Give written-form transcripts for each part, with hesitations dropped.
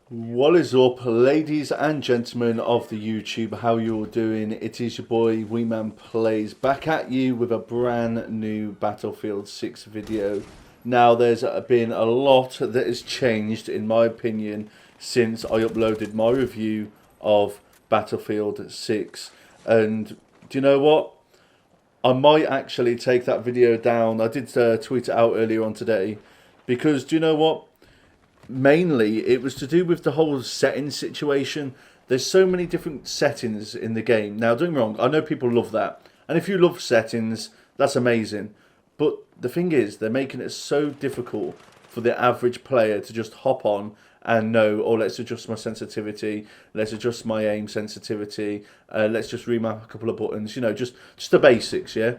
What is up, ladies and gentlemen of the YouTube? How you all doing? It is your boy Weeman Plays back at you with a brand new Battlefield 6 video. Now, there's been a lot that has changed, in my opinion, since I uploaded my review of Battlefield 6. And do you know what? I might actually take that video down. I did tweet it out earlier on today because do you know what? Mainly it was to do with the whole setting situation. There's so many different settings in the game. Now, don't get me wrong, I know people love that. And if you love settings, that's amazing. But the thing is, they're making it so difficult for the average player to just hop on and know, oh, let's adjust my sensitivity, let's adjust my aim sensitivity, let's just remap a couple of buttons, just the basics, yeah?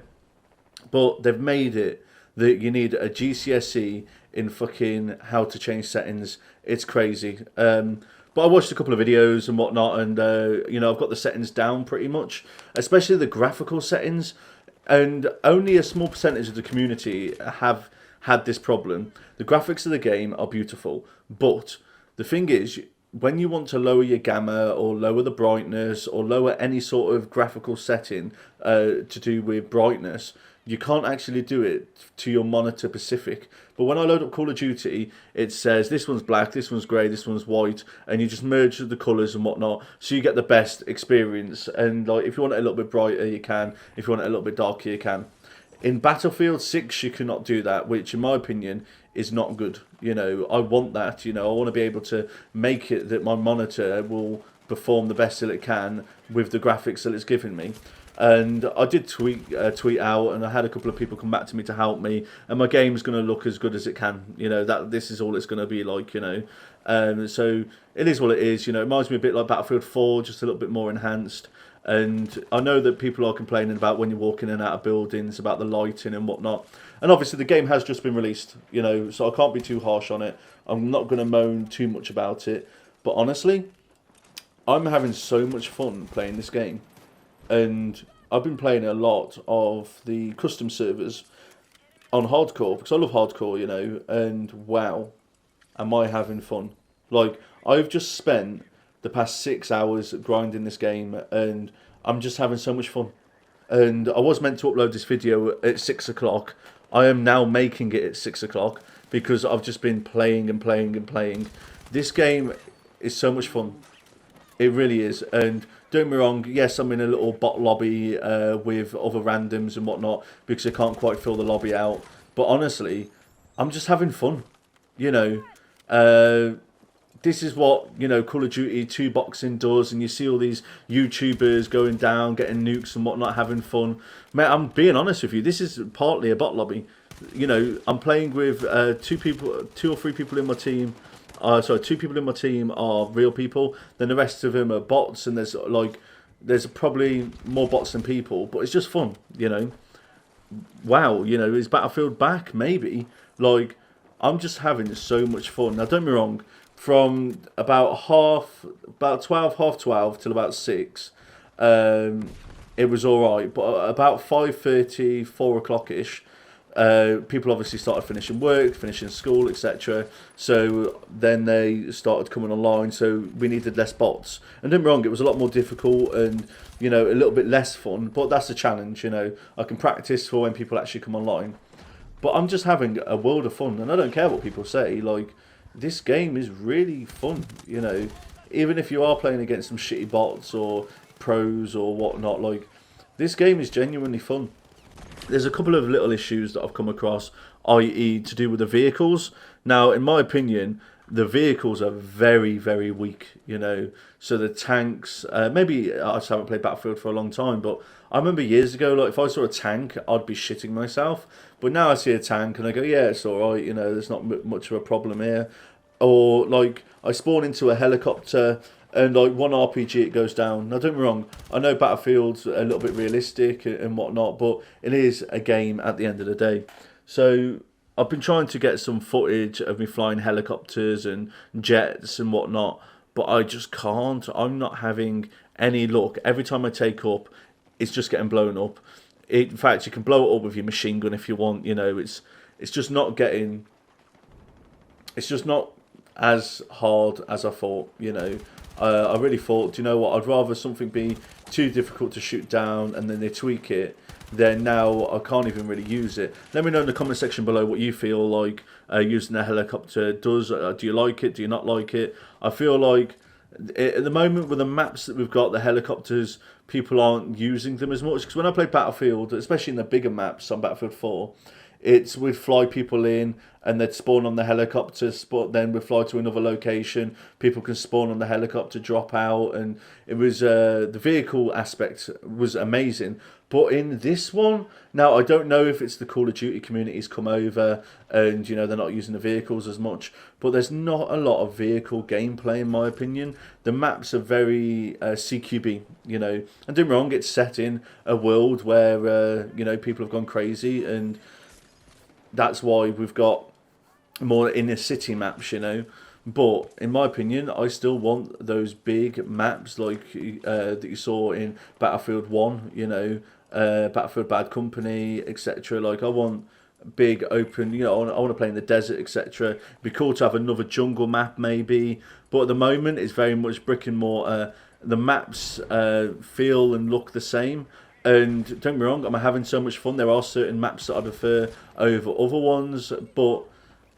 But they've made it that you need a GCSE in fucking how to change settings. It's crazy. But I watched a couple of videos and whatnot, and I've got the settings down pretty much, especially the graphical settings. And only a small percentage of the community have had this problem. The graphics of the game are beautiful, but the thing is, when you want to lower your gamma or lower the brightness or lower any sort of graphical setting to do with brightness, you can't actually do it to your monitor specific. But when I load up Call of Duty, it says this one's black, this one's grey, this one's white, and you just merge the colours and whatnot, so you get the best experience. And like, if you want it a little bit brighter, you can. If you want it a little bit darker, you can. In Battlefield 6, you cannot do that, which in my opinion is not good. I want that. I want to be able to make it that my monitor will perform the best that it can with the graphics that it's given me. And I did tweet out, and I had a couple of people come back to me to help me. And my game's going to look as good as it can. That this is all it's going to be like. So it is what it is. It reminds me a bit like Battlefield 4, just a little bit more enhanced. And I know that people are complaining about when you're walking in and out of buildings, about the lighting and whatnot. And obviously the game has just been released, so I can't be too harsh on it. I'm not going to moan too much about it. But honestly, I'm having so much fun playing this game. And I've been playing a lot of the custom servers on hardcore, because I love hardcore, and wow, am I having fun. Like, I've just spent the past 6 hours grinding this game, and I'm just having so much fun. And I was meant to upload this video at 6 o'clock. I am now making it at 6 o'clock because I've just been playing and playing and playing. This game is so much fun. It really is. And don't get me wrong, yes, I'm in a little bot lobby with other randoms and whatnot because I can't quite fill the lobby out. But honestly, I'm just having fun. This is what, Call of Duty 2 boxing does, and you see all these YouTubers going down, getting nukes and whatnot, having fun. Mate, I'm being honest with you, this is partly a bot lobby. I'm playing with two or three people in my team. Two people in my team are real people, then the rest of them are bots, and there's probably more bots than people, but it's just fun, Wow, is Battlefield back? Maybe. Like, I'm just having so much fun. Now, don't get me wrong, from about 12 till about 6, it was alright, but about 5:30, 4 o'clock-ish, people obviously started finishing work, finishing school, etc. So then they started coming online, so we needed less bots. And don't get me wrong, it was a lot more difficult and, a little bit less fun, but that's the challenge, I can practice for when people actually come online. But I'm just having a world of fun, and I don't care what people say. Like, this game is really fun, Even if you are playing against some shitty bots or pros or whatnot, like, this game is genuinely fun. There's a couple of little issues that I've come across, i.e. to do with the vehicles. Now, in my opinion, the vehicles are very, very weak, So the tanks, maybe I just haven't played Battlefield for a long time, but I remember years ago, like, if I saw a tank, I'd be shitting myself. But now I see a tank and I go, yeah, it's alright, there's not much of a problem here. Or, like, I spawn into a helicopter and, like, one RPG, it goes down. Now, don't get me wrong, I know Battlefield's a little bit realistic and whatnot, but it is a game at the end of the day. So I've been trying to get some footage of me flying helicopters and jets and whatnot, but I just can't. I'm not having any luck. Every time I take up, it's just getting blown up. In fact, you can blow it up with your machine gun if you want. It's just not getting. It's just not as hard as I thought, you know. I really thought, do you know what, I'd rather something be too difficult to shoot down and then they tweak it, then now I can't even really use it. Let me know in the comment section below what you feel like using the helicopter does. Do you like it? Do you not like it? I feel like at the moment with the maps that we've got, the helicopters, people aren't using them as much. Because when I play Battlefield, especially in the bigger maps on Battlefield 4, it's we'd fly people in and they'd spawn on the helicopter, but then we'd fly to another location. People can spawn on the helicopter, drop out, and it was the vehicle aspect was amazing. But in this one, now I don't know if it's the Call of Duty community's come over and, you know, they're not using the vehicles as much, but there's not a lot of vehicle gameplay in my opinion. The maps are very CQB, you know, and don't get me wrong, it's set in a world where, you know, people have gone crazy, and that's why we've got more inner city maps, you know. But in my opinion, I still want those big maps like that you saw in Battlefield 1, you know, Battlefield Bad Company, etc. Like, I want big open, you know, I want to play in the desert, etc. It'd be cool to have another jungle map maybe, but at the moment it's very much brick and mortar. The maps feel and look the same. And don't get me wrong, I'm having so much fun. There are certain maps that I prefer over other ones, but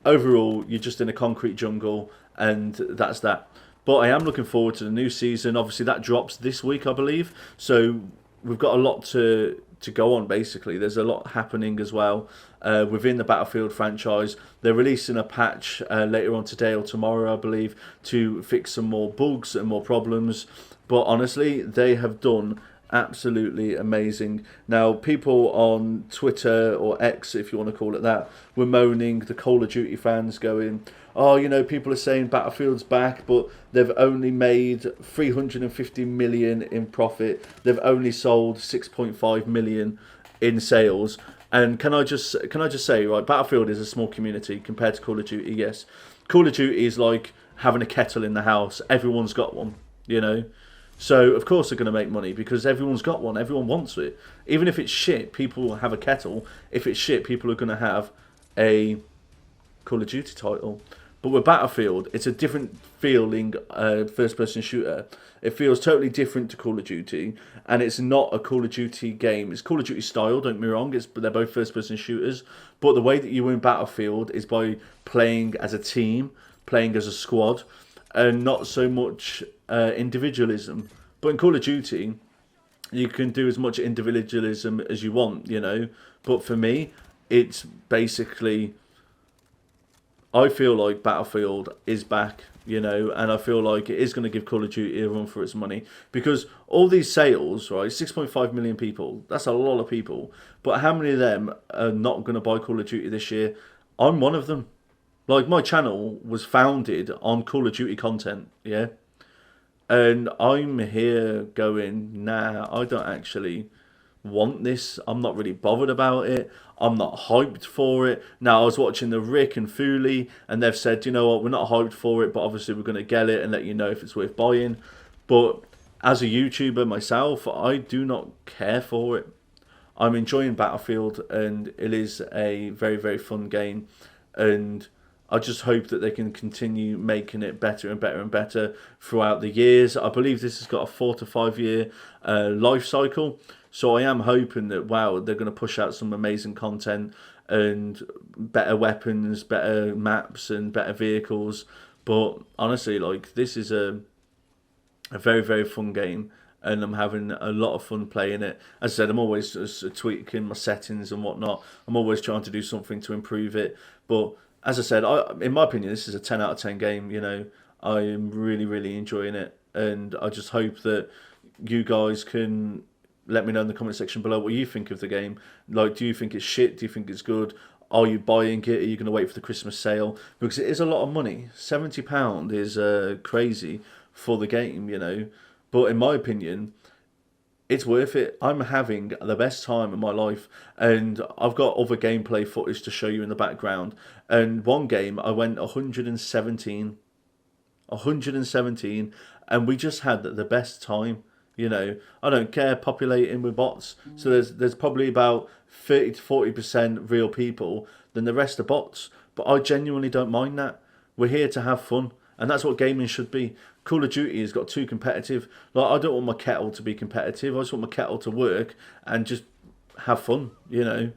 overall, you're just in a concrete jungle, and that's that. But I am looking forward to the new season. Obviously, that drops this week, I believe. So we've got a lot to go on, basically. There's a lot happening as well within the Battlefield franchise. They're releasing a patch later on today or tomorrow, I believe, to fix some more bugs and more problems. But honestly, they have done absolutely amazing. Now, people on Twitter or X, if you want to call it that, were moaning, the Call of Duty fans going, oh, you know, people are saying Battlefield's back, but they've only made 350 million in profit. They've only sold 6.5 million in sales. And can I just say, right, Battlefield is a small community compared to Call of Duty. Yes, Call of Duty is like having a kettle in the house. Everyone's got one, you know. So, of course, they're going to make money because everyone's got one. Everyone wants it. Even if it's shit, people will have a kettle. If it's shit, people are going to have a Call of Duty title. But with Battlefield, it's a different feeling first-person shooter. It feels totally different to Call of Duty. And it's not a Call of Duty game. It's Call of Duty style, don't get me wrong. They're both first-person shooters. But the way that you win Battlefield is by playing as a team, playing as a squad, and not so much individualism. But in Call of Duty, you can do as much individualism as you want, you know. But for me, it's basically, I feel like Battlefield is back, you know, and I feel like it is going to give Call of Duty a run for its money, because all these sales, right, 6.5 million people, that's a lot of people, but how many of them are not going to buy Call of Duty this year? I'm one of them. Like, my channel was founded on Call of Duty content, yeah? And I'm here going, nah, I don't actually want this. I'm not really bothered about it. I'm not hyped for it. Now, I was watching the Rick and Fooley, and they've said, you know what, we're not hyped for it, but obviously we're going to get it and let you know if it's worth buying. But as a YouTuber myself, I do not care for it. I'm enjoying Battlefield, and it is a very, very fun game. And I just hope that they can continue making it better and better and better throughout the years. I believe this has got a 4 to 5 year life cycle. So I am hoping that, wow, they're going to push out some amazing content and better weapons, better maps and better vehicles. But honestly, like, this is a very, very fun game. And I'm having a lot of fun playing it. As I said, I'm always just tweaking my settings and whatnot. I'm always trying to do something to improve it. But as I said, in my opinion, this is a 10 out of 10 game, you know. I am really, really enjoying it. And I just hope that you guys can let me know in the comment section below what you think of the game. Like, do you think it's shit? Do you think it's good? Are you buying it? Are you going to wait for the Christmas sale? Because it is a lot of money. £70 is crazy for the game, you know. But in my opinion, it's worth it. I'm having the best time of my life, and I've got other gameplay footage to show you in the background. And one game, I went 117, and we just had the best time. You know, I don't care populating with bots. So there's probably about 30 to 40% real people, then the rest are bots. But I genuinely don't mind that. We're here to have fun, and that's what gaming should be. Call of Duty has got too competitive. Like, I don't want my kettle to be competitive. I just want my kettle to work and just have fun, you know.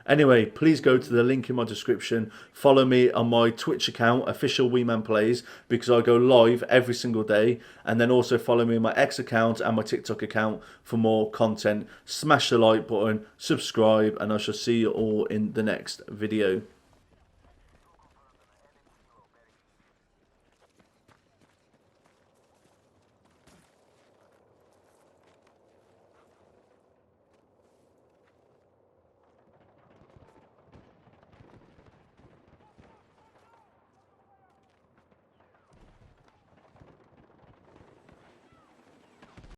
Anyway, please go to the link in my description. Follow me on my Twitch account, Official Wee Man Plays, because I go live every single day. And then also follow me on my X account and my TikTok account for more content. Smash the like button, subscribe, and I shall see you all in the next video.